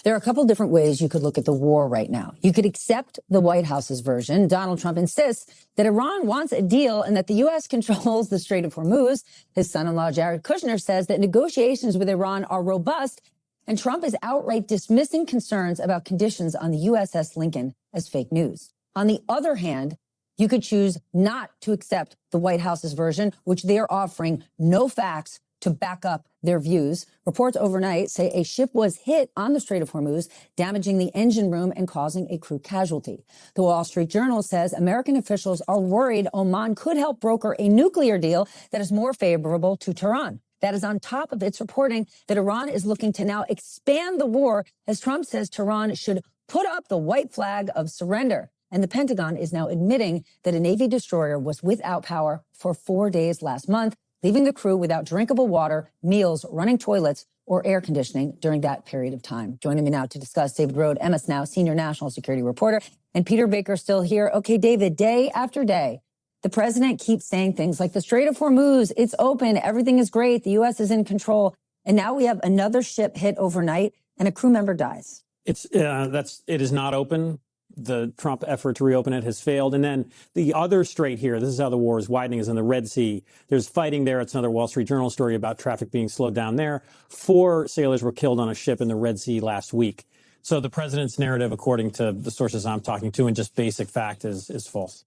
There are a couple different ways you could look at the war right now. You could accept the White House's version. Donald Trump insists that Iran wants a deal and that the U.S. controls the Strait of Hormuz. His son-in-law, Jared Kushner, says that negotiations with Iran are robust, and Trump is outright dismissing concerns about conditions on the USS Lincoln as fake news. On the other hand, you could choose not to accept the White House's version, which they are offering no facts to back up their views. Reports overnight say a ship was hit on the Strait of Hormuz, damaging the engine room and causing a crew casualty. The Wall Street Journal says American officials are worried Oman could help broker a nuclear deal that is more favorable to Tehran. That is on top of its reporting that Iran is looking to now expand the war, as Trump says Tehran should put up the white flag of surrender. And the Pentagon is now admitting that a Navy destroyer was without power for 4 days last month, leaving the crew without drinkable water, meals, running toilets, or air conditioning during that period of time. Joining me now to discuss, David Rode, MS Now senior national security reporter, and Peter Baker still here. Okay, David, day after day, the president keeps saying things like the Strait of Hormuz, it's open, everything is great, the U.S. is in control. And now we have another ship hit overnight and a crew member dies. It is not open. The Trump effort to reopen it has failed. And then the other strait here, this is how the war is widening, is in the Red Sea. There's fighting there. It's another Wall Street Journal story about traffic being slowed down there. 4 sailors were killed on a ship in the Red Sea last week. So the president's narrative, according to the sources I'm talking to, and just basic fact, is false.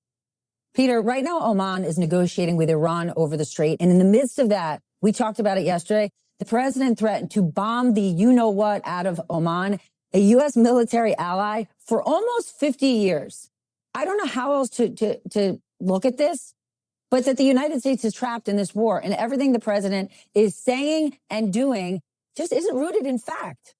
Peter, right now, Oman is negotiating with Iran over the strait. And in the midst of that, we talked about it yesterday, the president threatened to bomb the you-know-what out of Oman, a U.S. military ally, for almost 50 years. I don't know how else to look at this, but that the United States is trapped in this war, and everything the president is saying and doing just isn't rooted in fact.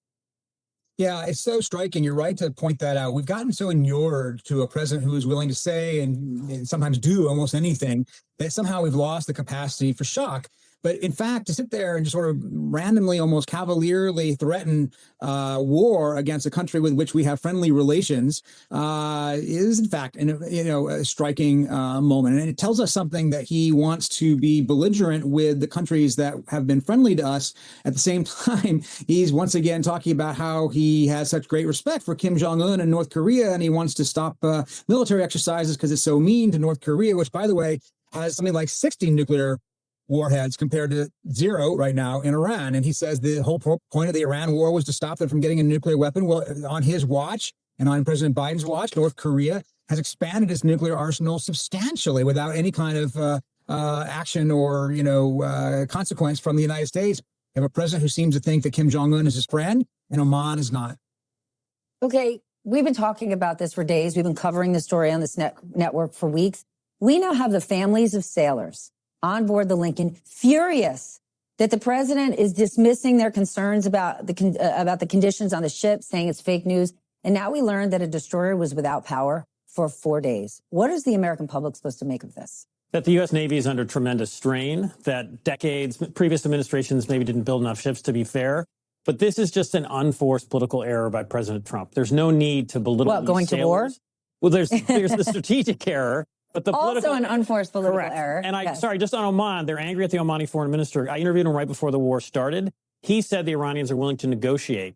Yeah, it's so striking. You're right to point that out. We've gotten so inured to a president who is willing to say and sometimes do almost anything that somehow we've lost the capacity for shock. But in fact, to sit there and just sort of randomly, almost cavalierly threaten war against a country with which we have friendly relations is, in fact, a striking moment. And it tells us something that he wants to be belligerent with the countries that have been friendly to us. At the same time, he's once again talking about how he has such great respect for Kim Jong-un and North Korea, and he wants to stop military exercises because it's so mean to North Korea, which, by the way, has something like 60 nuclear warheads compared to 0 right now in Iran. And he says the whole point of the Iran war was to stop them from getting a nuclear weapon. Well, on his watch and on President Biden's watch, North Korea has expanded its nuclear arsenal substantially without any kind of action or, consequence from the United States. We have a president who seems to think that Kim Jong-un is his friend and Oman is not. Okay, we've been talking about this for days. We've been covering the story on this network for weeks. We now have the families of sailors on board the Lincoln, furious that the president is dismissing their concerns about the conditions on the ship, saying it's fake news. And now we learned that a destroyer was without power for 4 days. What is the American public supposed to make of this? That the U.S. Navy is under tremendous strain, that previous administrations maybe didn't build enough ships, to be fair. But this is just an unforced political error by President Trump. There's no need to belittle What, going sailors. to war? Well, there's the strategic error. But the also an unforced political error. And yes. Sorry, just on Oman, they're angry at the Omani foreign minister. I interviewed him right before the war started. He said the Iranians are willing to negotiate,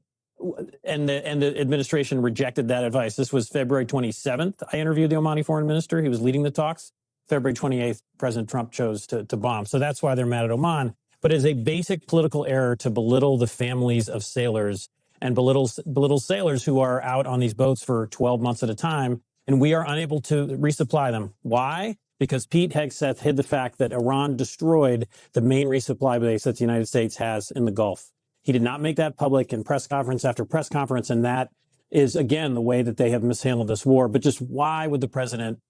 and the administration rejected that advice. This was February 27th. I interviewed the Omani foreign minister. He was leading the talks. February 28th, President Trump chose to bomb. So that's why they're mad at Oman. But it's a basic political error to belittle the families of sailors and belittle sailors who are out on these boats for 12 months at a time. And we are unable to resupply them. Why? Because Pete Hegseth hid the fact that Iran destroyed the main resupply base that the United States has in the Gulf. He did not make that public in press conference after press conference. And that is, again, the way that they have mishandled this war. But just why would the president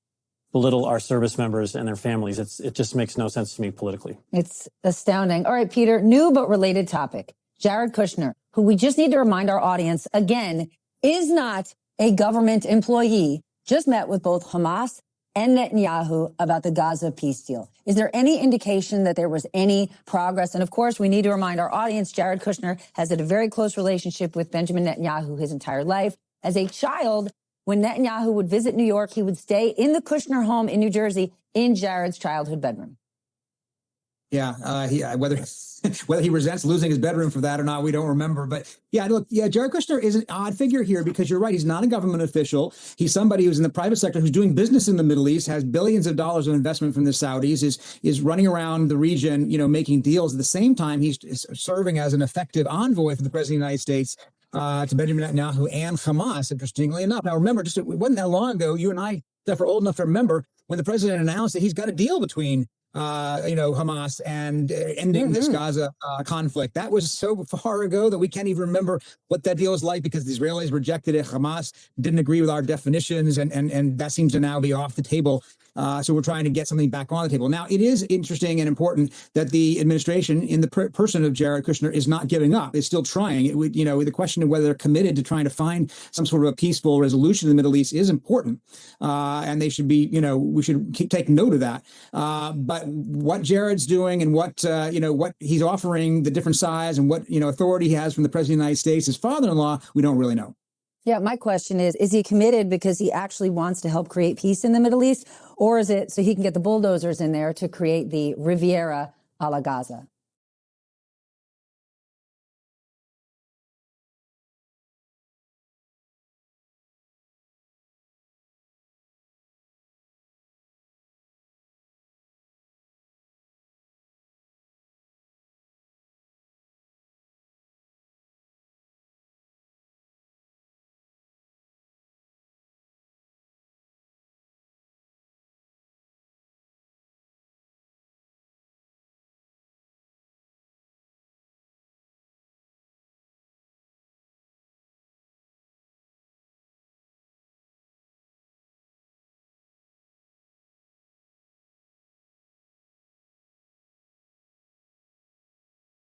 belittle our service members and their families? It just makes no sense to me politically. It's astounding. All right, Peter, new but related topic. Jared Kushner, who we just need to remind our audience, again, is not a government employee, just met with both Hamas and Netanyahu about the Gaza peace deal. Is there any indication that there was any progress? And of course, we need to remind our audience, Jared Kushner has had a very close relationship with Benjamin Netanyahu his entire life. As a child, when Netanyahu would visit New York, he would stay in the Kushner home in New Jersey in Jared's childhood bedroom. Whether whether he resents losing his bedroom for that or not, we don't remember. But look, Jared Kushner is an odd figure here because you're right. He's not a government official. He's somebody who's in the private sector who's doing business in the Middle East, has billions of dollars of investment from the Saudis, is running around the region, making deals. At the same time, he's serving as an effective envoy for the President of the United States to Benjamin Netanyahu and Hamas, interestingly enough. Now, remember, it wasn't that long ago, you and I that are old enough to remember when the president announced that he's got a deal between Hamas and ending this Gaza conflict. That was so far ago that we can't even remember what that deal was like because the Israelis rejected it. Hamas didn't agree with our definitions, and that seems to now be off the table. So we're trying to get something back on the table. Now, it is interesting and important that the administration, in the person of Jared Kushner, is not giving up. It's still trying. It would, the question of whether they're committed to trying to find some sort of a peaceful resolution in the Middle East is important, and they should be. We should take note of that. But what Jared's doing and what he's offering, the different sides, and what authority he has from the President of the United States, his father-in-law, we don't really know. Yeah, my question is he committed because he actually wants to help create peace in the Middle East, or is it so he can get the bulldozers in there to create the Riviera a la Gaza?